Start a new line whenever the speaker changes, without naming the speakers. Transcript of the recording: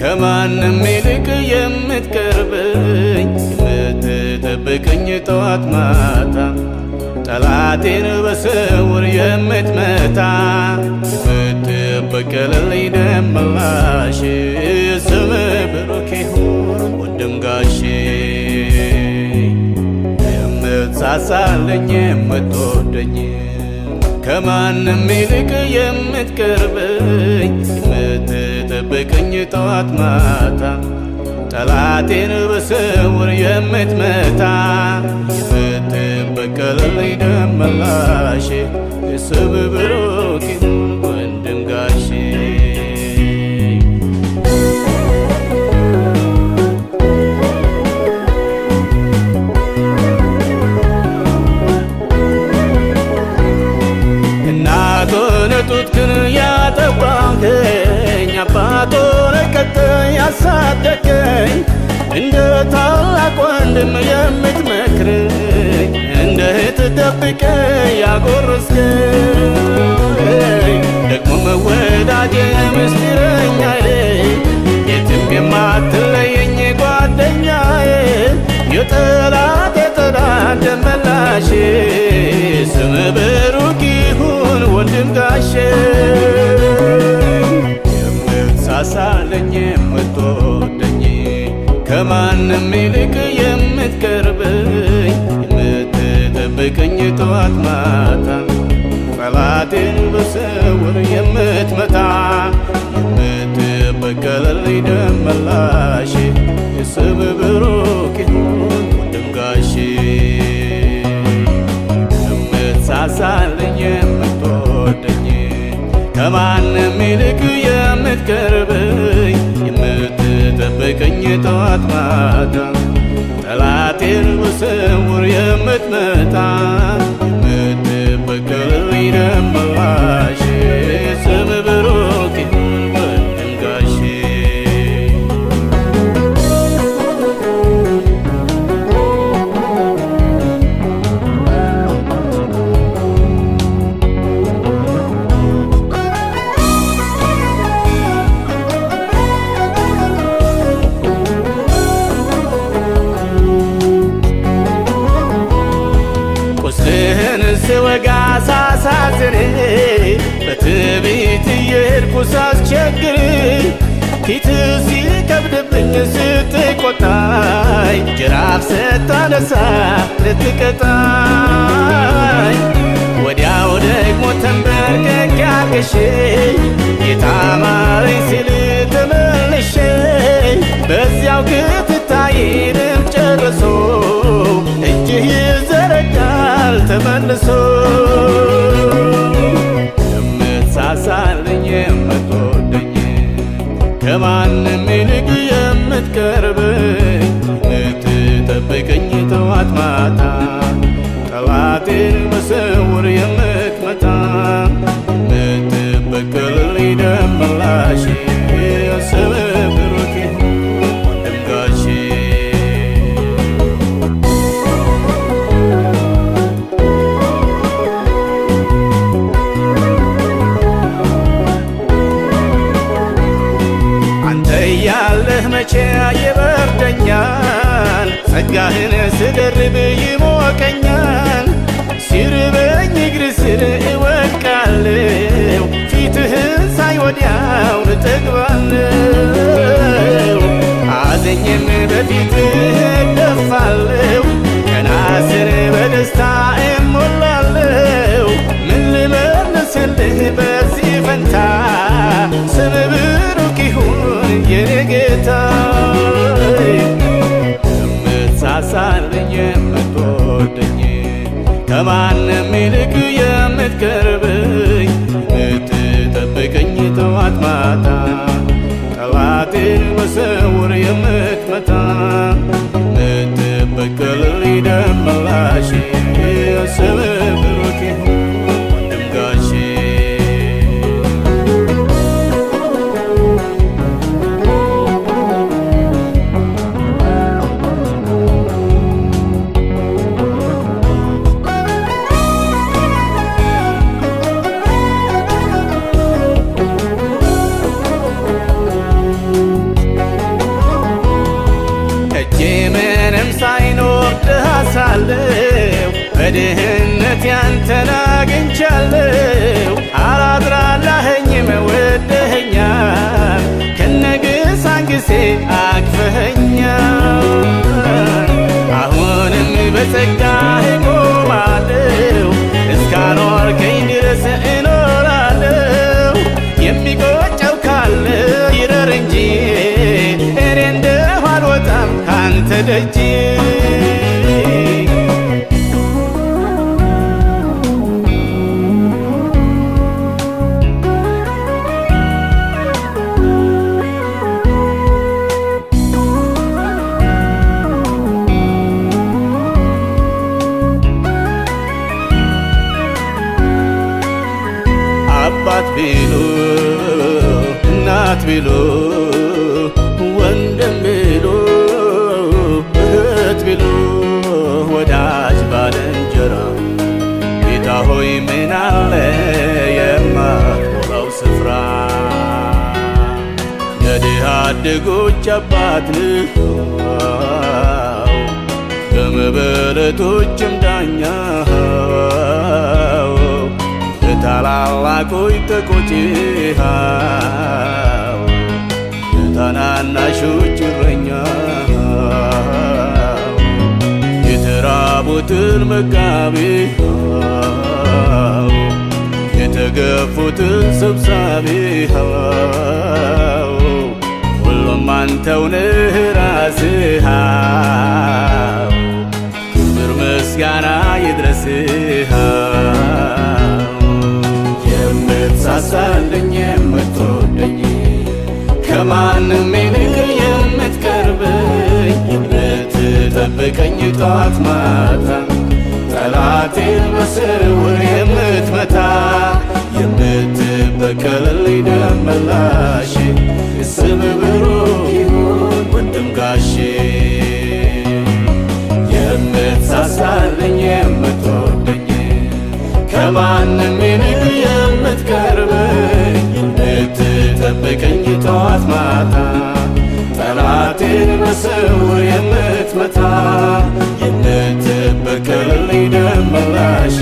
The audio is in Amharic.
ከማንም ይልቅ የምትቀርበኝ የምትጠብቀኝ ጠዋት ማታ ጠላቴን በስውር የምትመታ የምትበቀልልኝ ደም መላሽ ስምህ ብሩክ ይሁን ወንድም ጋሼ የምትሳሳልኝ የምትወደኝ ከማንም ይልቅ የምትቀርበኝ የምትጠብቀኝ ጠዋት ማታ ጠላቴን በስውር የምትመታ የምትበቀልልኝ ደም መላሽ ስምህ ብሩክ ይሁን ወንድም ጋሼ ጡትክን ያጠባኸኝ አባቶን ቀጥተህ ያሳደገኝ እንደ ታላቅ ወንድም የምትመክረኝ እንደ እህት ደብቀህ ያጎረስከኝ ደግሞ ወዳጄ ምስጢረኛዬ የትም የማትለየኝ ጓደኛዬ የጠላት ደም መላሽ ስምህ ብሩክ ይሁን ወንድም ጋሼ የምትሳሳልኝ የምትወደኝ ከማንም ይልቅ የምትቀርበኝ የምትጠብቀኝ ጠዋት ማታ ጠላቴን በስውር የምትመታ የምትበቀልልኝ ደም መላሽ ስምህ ብሩክ ይሁን ወንድም ጋሼ የምትሳሳልኝ የምትወደኝ ከማንም ይልቅ የምትቀርበኝ የምትጠብቀኝ ጠዋት ማታ ጠላቴን በስውር የምትመታ የምትበቀልልኝ ደም መላሽ ስምህ ብሩክ ይሁን ወንድም ጋሼ ስወጋ ሳሳዝን በትዕቢት እየሄድኩ ሳስቸግር ፊትህ ሲከብድብኝ ስትቆጣኝ ጅራፍ ስታነሳ ልትቀጣኝ ወዲያው ደግሞ ተንበርክኬ አልቅሼ ጌታ ማረኝ ሲል ተመልሼ በዚያው ክትታይንም ጨርሶ እጅህ ይዘረጋል ተመልሶ የምትሳሳልኝ የምትወደኝ ከማንም ይልቅ የምትቀርበኝ የምትጠብቀኝ ጠዋት ማታ ጠላቴን በስውር የምትመታ የምትበቀልልኝ ደም መላሽ ስምህ ብሩክ ይሁን ወንድም ጋሼ ያለህ መቼ ይበርደኛል ጸጋህን ስደርብ ይሞቀኛል ሲርበኝ እግር ስር እወድቃለሁ ፊትህን ሳይ ወዲያው እጠግባለሁ አዘኝም በፊትህ እደፋለሁ ቀና ስል በደስታ እሞላለሁ ምን ልመልስልህ በዚህ ፈንታ ስምህ ብሩክ ይሁን የኔ ጌታ የምትሳሳልኝ የምትወደኝ ከማንም ይልቅ የምትቀርበኝ የምትጠብቀኝ ጠዋት ማታ ጠላቴን በስውር የምትመታ የምትበቀልልኝ ደም መላሽ ስምህ ብሩክ ይሁን ወንድም ጋሼ በድህነት ያንተን አግኝቻለሁ። አላድራላኸኝም ወደኸኛል፣ ከነግሳንግሴ አቅፈኸኛል። አሁንም በጸጋህ እቆማለሁ፣ እስካኖርከኝ ድረስ እኖራለሁ። የሚቆጨው ካለ ይረር እንጂ እኔ እንደሁ አልወጣም ካንተ ደጅ። አባት ቢሉ እናት ቢሉ ወንድም ቢሉ እህት ቢሉ ወዳጅ ባልንጀራ ጌታ ሆይ ምን አለ የማትሞላው ስፍራ? የድሃ አደጎች አባት ነህ፣ በመበለቶችም ዳኛ ታላላቆች ተቆጪህ፣ የታናናሾች እረኛ፣ የተራቡትን መጋቢ፣ የተገፉትን ሰብሳቢ፣ ሁሉም አንተው ነህ ራስህ። ክብር ምስጋና ይድረስህ። የምትሳሳልኝ የምትወደኝ ከማንም ይልቅ የምትቀርበኝ የምትጠብቀኝ ጠዋት ማታ ጠላቴን በስውር የምትመታ የምትበቀልልኝ ደመላሼ ስምህ ብሩክ ይሁን ወንድም ጋሼ። የምትሳሳልኝ የምትወደኝ ከማንም ይልቅ የምትቀርበኝ የምትጠብቀኝ ጠዋት ማታ ጠላቴን በስውር የምትመታ የምትበቀልልኝ ደመላሼ